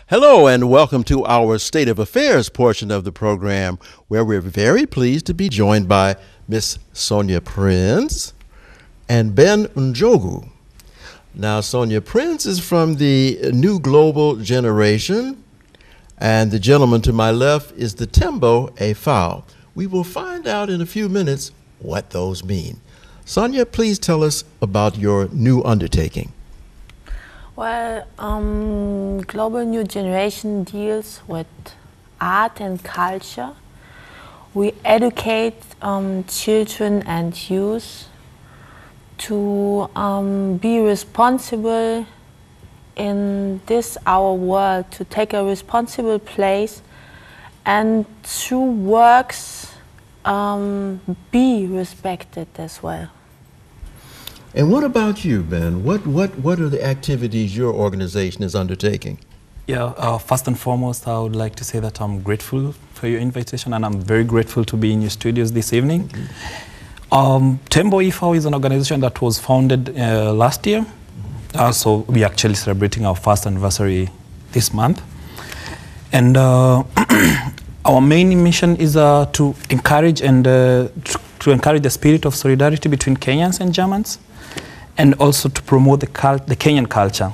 Hello and welcome to our State of Affairs portion of the program, where we're very pleased to be joined by Miss Sonja Prinz and Ben Njogu. Now, Sonja Prinz is from the New Global Generation, and the gentleman to my left is the Tembo a foul. We will find out in a few minutes what those mean. Sonja, please tell us about your new undertaking. Well, Global New Generation deals with art and culture. We educate children and youth to be responsible in this our world, to take a responsible place, and through works be respected as well. And what about you, Ben? What are the activities your organization is undertaking? Yeah, first and foremost, I would like to say that I'm grateful for your invitation, and I'm very grateful to be in your studios this evening. Tembo is an organization that was founded last year. So we're actually celebrating our first anniversary this month. And our main mission is to encourage to encourage the spirit of solidarity between Kenyans and Germans, and also to promote the Kenyan culture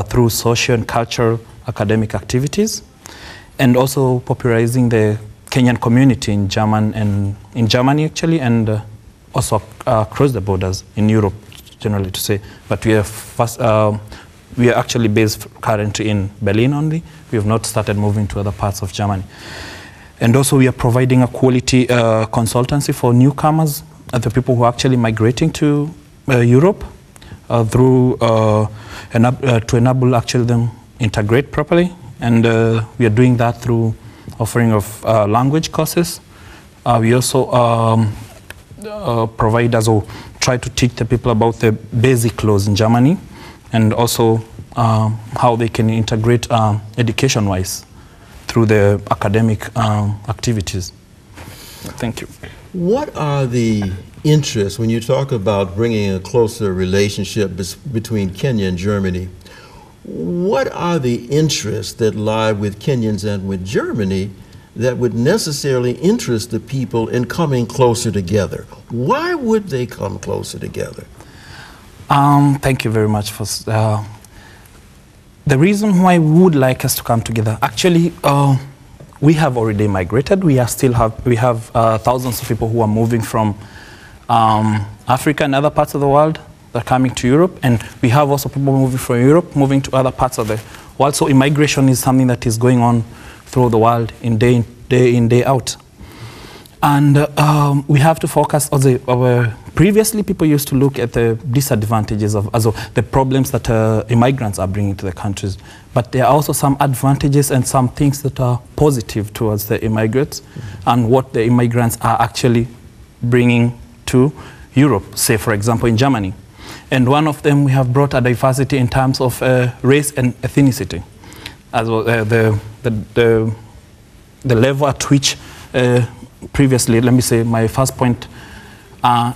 through social and cultural academic activities, and also popularizing the Kenyan community in Germany actually, and also across the borders in Europe, generally to say. But we are actually based currently in Berlin only. We have not started moving to other parts of Germany. And also we are providing a quality consultancy for newcomers, the people who are actually migrating to Europe, to enable actually them integrate properly. And we are doing that through offering of language courses. We also provide try to teach the people about the basic laws in Germany, and also how they can integrate education-wise through the academic activities. Thank you. What are the interests when you talk about bringing a closer relationship between Kenya and Germany? What are the interests that lie with Kenyans and with Germany that would necessarily interest the people in coming closer together? Why would they come closer together? Thank you very much for the reason why we would like us to come together. Actually, we have already migrated. We have thousands of people who are moving from Africa and other parts of the world that are coming to Europe, and we have also people moving from Europe, moving to other parts of the world. So immigration is something that is going on through the world in day in, day out. And we have to focus on previously people used to look at the disadvantages of the problems that immigrants are bringing to the countries. But there are also some advantages and some things that are positive towards the immigrants, and what the immigrants are actually bringing to Europe, say for example in Germany. And one of them, we have brought a diversity in terms of race and ethnicity. As well, the level at which previously, let me say my first point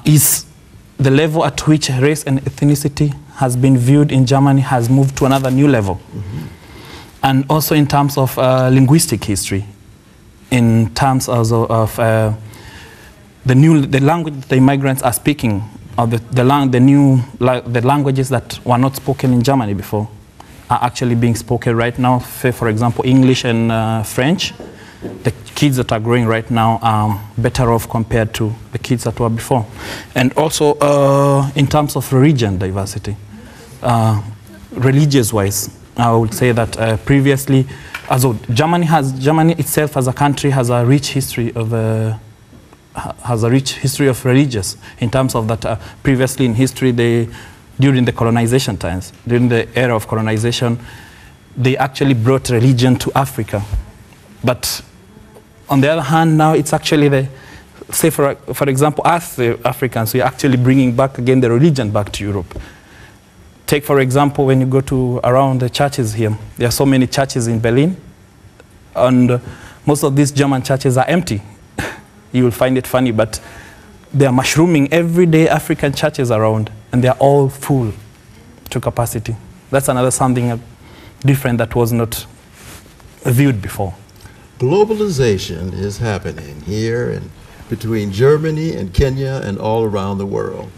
is the level at which race and ethnicity has been viewed in Germany has moved to another new level. Mm-hmm. And also in terms of linguistic history, in terms also of the language that the immigrants are speaking, or the languages that were not spoken in Germany before are actually being spoken right now. Say, for example, English and French. The kids that are growing right now are better off compared to the kids that were before. And also in terms of religion diversity, religious-wise, I would say that previously, Germany itself as a country has a rich history of religious, in terms of that previously in history, during the colonization times, during the era of colonization, they actually brought religion to Africa. But on the other hand, now it's actually say for example, us the Africans, we're actually bringing back again the religion back to Europe. Take for example, when you go to around the churches here, there are so many churches in Berlin, and most of these German churches are empty. You will find it funny, but they are mushrooming every day African churches around, and they are all full to capacity. That's another something different that was not viewed before. Globalization is happening here and between Germany and Kenya and all around the world.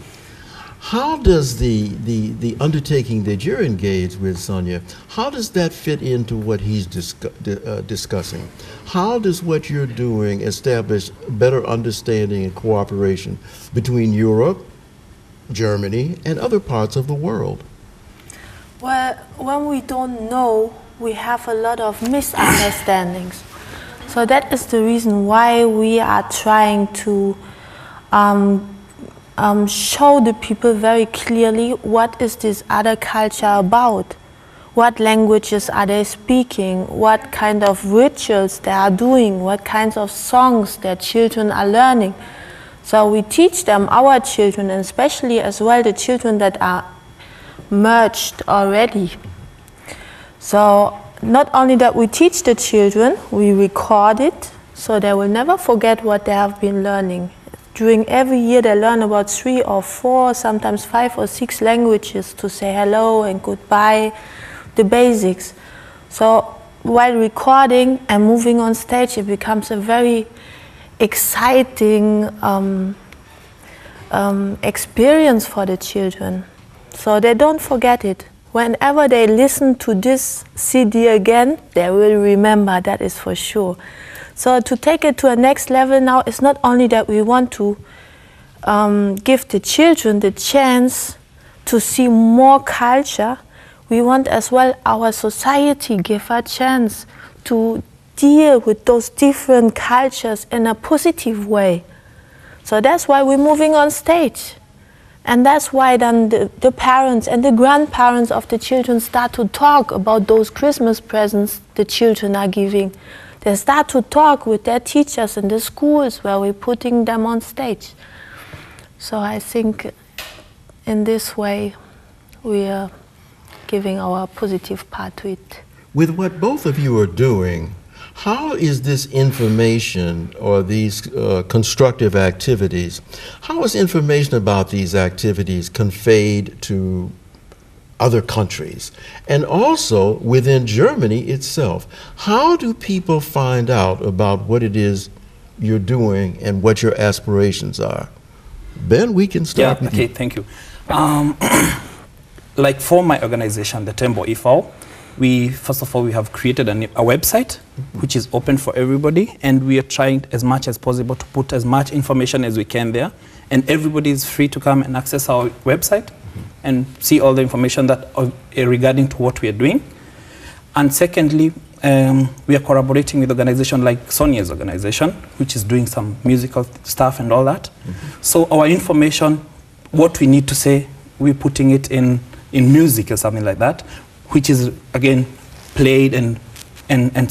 How does the undertaking that you're engaged with, Sonja, how does that fit into what he's discussing? How does what you're doing establish better understanding and cooperation between Europe, Germany, and other parts of the world? Well, when we don't know, we have a lot of misunderstandings. So that is the reason why we are trying to show the people very clearly what is this other culture about, what languages are they speaking, what kind of rituals they are doing, what kinds of songs their children are learning. So we teach them, our children, and especially as well the children that are merged already. So not only that we teach the children, we record it, so they will never forget what they have been learning. During every year they learn about 3 or 4, sometimes 5 or 6 languages to say hello and goodbye, the basics. So while recording and moving on stage, it becomes a very exciting experience for the children. So they don't forget it. Whenever they listen to this CD again, they will remember, that is for sure. So to take it to a next level now, it's not only that we want to give the children the chance to see more culture, we want as well our society give a chance to deal with those different cultures in a positive way. So that's why we're moving on stage. And that's why then the parents and the grandparents of the children start to talk about those Christmas presents the children are giving. They start to talk with their teachers in the schools where we're putting them on stage. So I think in this way we are giving our positive part to it. With what both of you are doing, how is this information or these constructive activities, how is information about these activities conveyed to other countries? And also within Germany itself, how do people find out about what it is you're doing and what your aspirations are? Ben, we can start with you. Okay, thank you. Like for my organization, the Tembo e.V., first of all, we have created a website which is open for everybody, and we are trying as much as possible to put as much information as we can there, and everybody is free to come and access our website and see all the information that regarding to what we are doing. And secondly, we are collaborating with organizations like Sonja's organization, which is doing some musical stuff and all that. So our information, what we need to say, we're putting it in music or something like that, which is again played and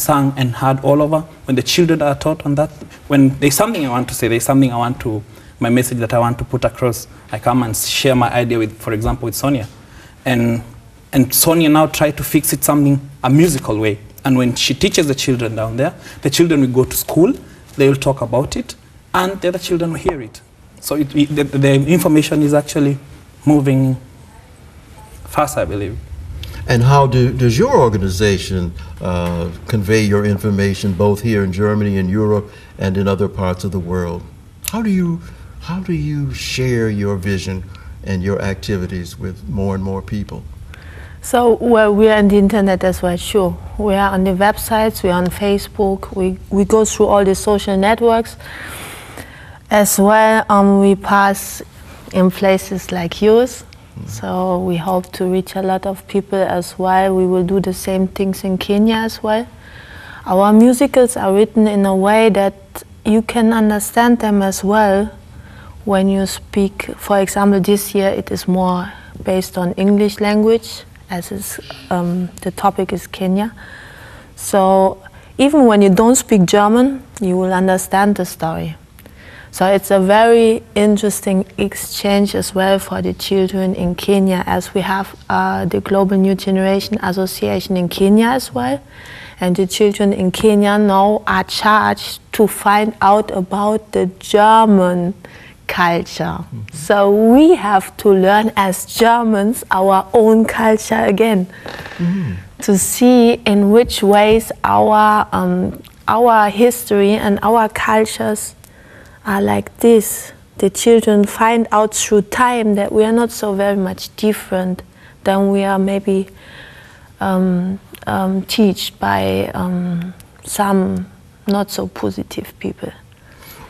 sung and heard all over. When the children are taught on that, when there's something I want to say, there's something I want to, my message that I want to put across, I come and share my idea with, for example, with Sonja. And Sonja now try to fix it a musical way. And when she teaches the children down there, the children will go to school, they will talk about it, and the other children will hear it. So the information is actually moving fast, I believe. And how does your organization convey your information both here in Germany and Europe and in other parts of the world? How do you share your vision and your activities with more and more people? So well, we are on the internet as well, sure. We are on the websites, we are on Facebook, we go through all the social networks. As well, we pass in places like yours. So we hope to reach a lot of people as well. We will do the same things in Kenya as well. Our musicals are written in a way that you can understand them as well when you speak. For example, this year it is more based on English language, as is, the topic is Kenya. So even when you don't speak German, you will understand the story. So it's a very interesting exchange as well for the children in Kenya, as we have the Global New Generation Association in Kenya as well. And the children in Kenya now are charged to find out about the German culture. So we have to learn as Germans our own culture again. to see in which ways our history and our cultures are like this. The children find out through time that we are not so very much different than we are maybe taught by some not so positive people.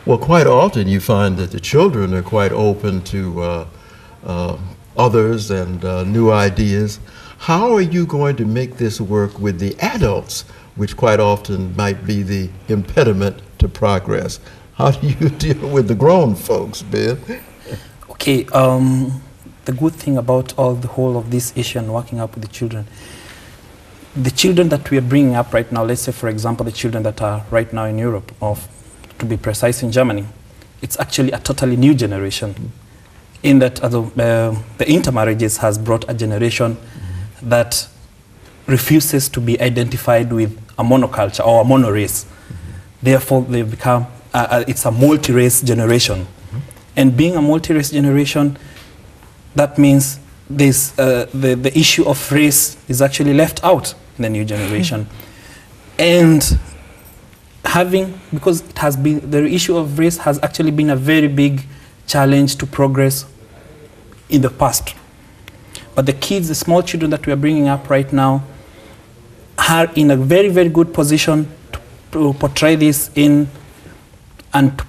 Well, quite often you find that the children are quite open to others and new ideas. How are you going to make this work with the adults, which quite often might be the impediment to progress? How do you deal with the grown folks, Ben? Okay, the good thing about the whole of this issue and working up with the children that we are bringing up right now, let's say for example the children that are right now in Europe, or to be precise in Germany, it's actually a totally new generation. In that the intermarriages has brought a generation that refuses to be identified with a monoculture or a monorace. Therefore, they become it's a multi-race generation. And being a multi-race generation, that means this, the issue of race is actually left out in the new generation. And because it has been, the issue of race has actually been a very big challenge to progress in the past. But the kids, the small children that we are bringing up right now, are in a very, very good position to portray this in and to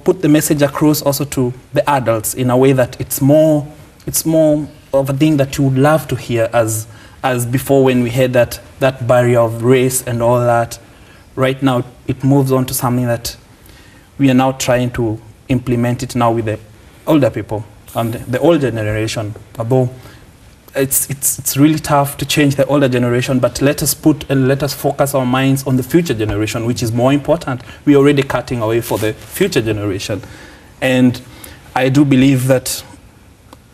put the message across also to the adults in a way that it's more of a thing that you would love to hear as before, when we had that barrier of race and all that. Right now it moves on to something that we are now trying to implement it now with the older people and the older generation. Although it's really tough to change the older generation, but let us focus our minds on the future generation, which is more important. We're already cutting away for the future generation. And I do believe that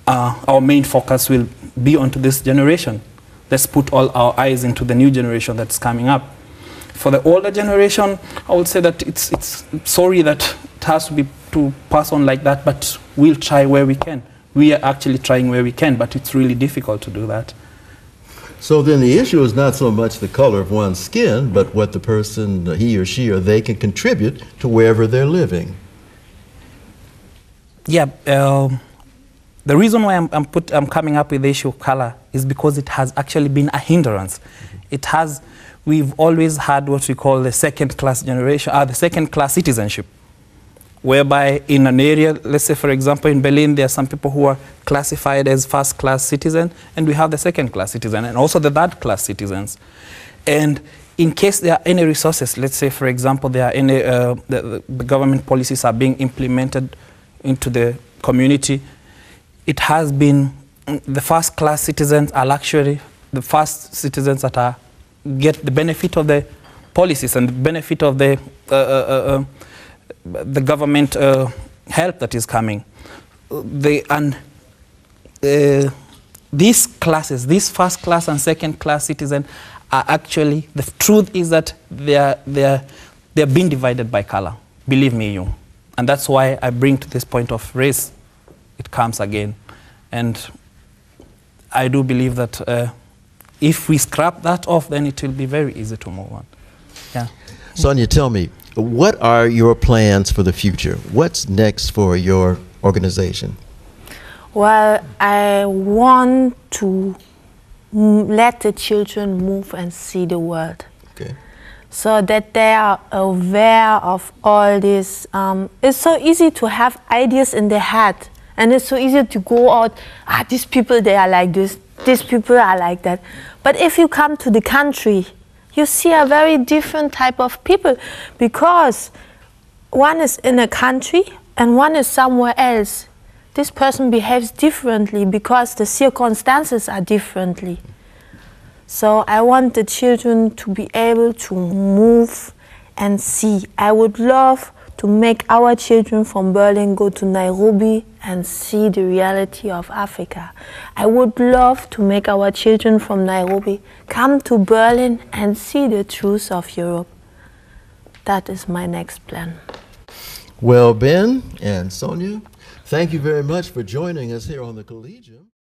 our main focus will be onto this generation. Let's put all our eyes into the new generation that's coming up. For the older generation, I would say that it's sorry that it has to be to pass on like that, but we'll try where we can. We are actually trying where we can, but it's really difficult to do that. So then the issue is not so much the color of one's skin, but what the person, he or she or they, can contribute to wherever they're living. Yeah, the reason why I'm coming up with the issue of color is because it has actually been a hindrance. We've always had what we call the second-class generation, the second-class citizenship, whereby in an area, let's say for example in Berlin, there are some people who are classified as first-class citizens, and we have the second-class citizen, and also the third-class citizens. And in case there are any resources, let's say for example there are any, the government policies are being implemented into the community, it has been the first-class citizens are actually the first citizens that get the benefit of the policies and the benefit of the government help that is coming. These classes, these first class and second class citizens, are actually, the truth is that they're being divided by color. Believe me, you. And that's why I bring to this point of race. It comes again. And I do believe that if we scrap that off, then it will be very easy to move on. Yeah. Sonja, tell me, what are your plans for the future? What's next for your organization? Well, I want to let the children move and see the world. Okay. So that they are aware of all this. It's so easy to have ideas in their head, and it's so easy to go out, these people, they are like this, these people are like that. But if you come to the country, you see a very different type of people, because one is in a country and one is somewhere else. This person behaves differently because the circumstances are differently. So I want the children to be able to move and see. I would love to make our children from Berlin go to Nairobi and see the reality of Africa. I would love to make our children from Nairobi come to Berlin and see the truth of Europe. That is my next plan. Well, Ben and Sonja, thank you very much for joining us here on the Collegium.